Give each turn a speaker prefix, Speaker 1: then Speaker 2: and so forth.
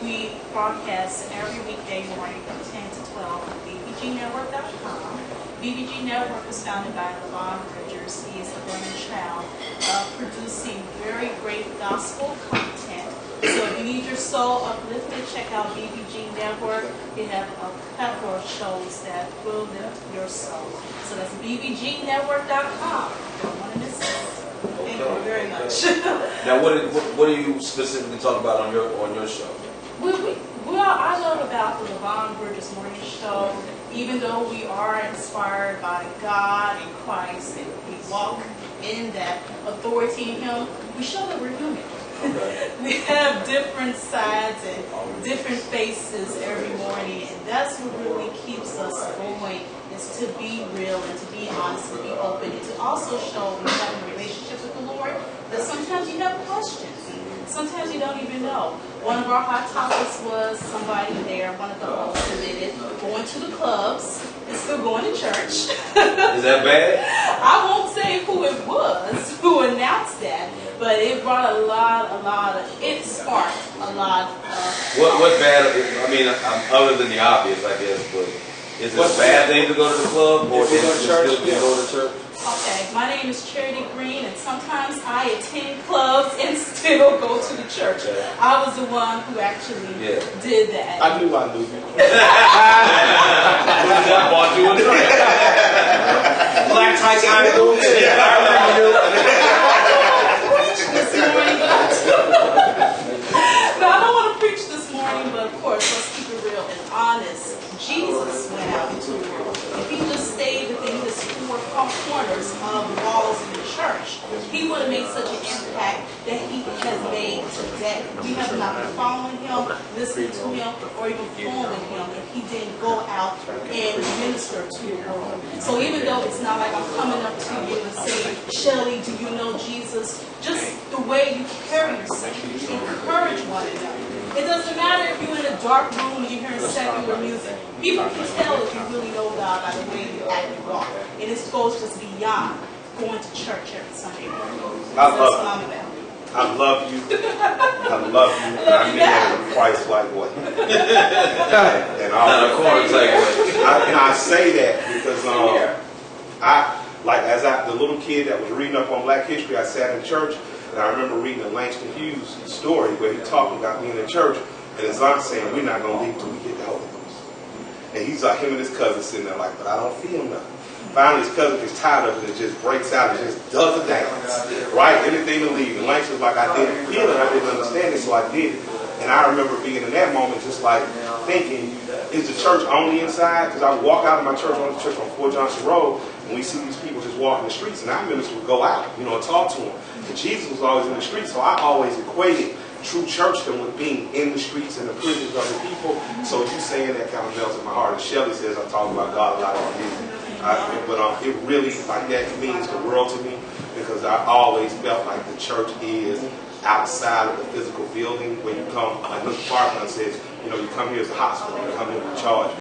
Speaker 1: We broadcast every weekday morning from 10 to 12 on bbgnetwork.com. BBG Network was founded by Levon Bridgers. He is the burning child of producing very great gospel content. So if you need your soul uplifted, check out BBG Network. We have a plethora of shows that will lift your soul. So that's bbgnetwork.com. Don't want to miss it. Thank you very much.
Speaker 2: Now, what do you specifically talk about on your show?
Speaker 1: I love about the Levon Bridges Morning Show. Even though we are inspired by God and Christ and we walk in that authority in Him, we show that we're human. Okay. We have different sides and different faces every morning, and that's what really keeps us going, is to be real and to be honest and to be open, and to also show when you have a relationship with the Lord that sometimes you have questions. Sometimes you don't even know. One of our hot topics was somebody there, one of the hosts admitted, going to the clubs and still going to church.
Speaker 2: Is that bad?
Speaker 1: I won't say who it was who announced that, but it brought it sparked a lot of...
Speaker 2: What bad, I mean, other than the obvious, I guess, but is it a bad thing to go to the club, or is it still good to go to church?
Speaker 1: Okay, my name is Charity Green, and sometimes I attend clubs and still go to the church.
Speaker 2: Okay.
Speaker 1: I was the one who actually did that.
Speaker 3: I knew.
Speaker 2: I bought you a drink. Black tie guy. Yeah, I remember you.
Speaker 1: This morning, but I don't want to preach this morning, but of course, let's keep it real and honest. Jesus went out into the world. If he just stayed within his four corners of the walls in the church, he would have made such an impact that he has made today. We have not been following him, listening to him, or even following him if he didn't go out and minister to the world. So even though it's not like I'm coming up to you and saying, Shelly, do you know Jesus? Just the way you carry yourself, encourage one another. It doesn't matter if you're in a dark room and you're hearing secular music. People can tell if you really know God by the way you act and walk. And it goes just beyond going to church every Sunday morning. That's what I'm about.
Speaker 3: I love you. I love you. And I mean that in a Christ-like way. And I say that because the little kid that was reading up on Black history, I sat in church. And I remember reading a Langston Hughes story where he talked about being in church and his aunt saying, we're not going to leave until we get the Holy Ghost. And he's like, him and his cousin sitting there like, but I don't feel nothing. Finally, his cousin gets tired of it and just breaks out and just does the dance. Right? Anything to leave. And Langston's like, I didn't feel it. I didn't understand it, so I did it. And I remember being in that moment just like thinking, is the church only inside? Because I would walk out of my church, on the church on Fort Johnson Road, and we see these people just walking the streets, and our minister would go out, and talk to them. And Jesus was always in the streets, so I always equated true churchdom with being in the streets and the prisons of the people. So you saying that kind of melts in my heart. As Shelly says, I talk about God a lot on music. But it really, like that means the world to me, because I always felt like the church is outside of the physical building where you come, like Mr. Parkland says, you come here as a hospital, you come here to charge.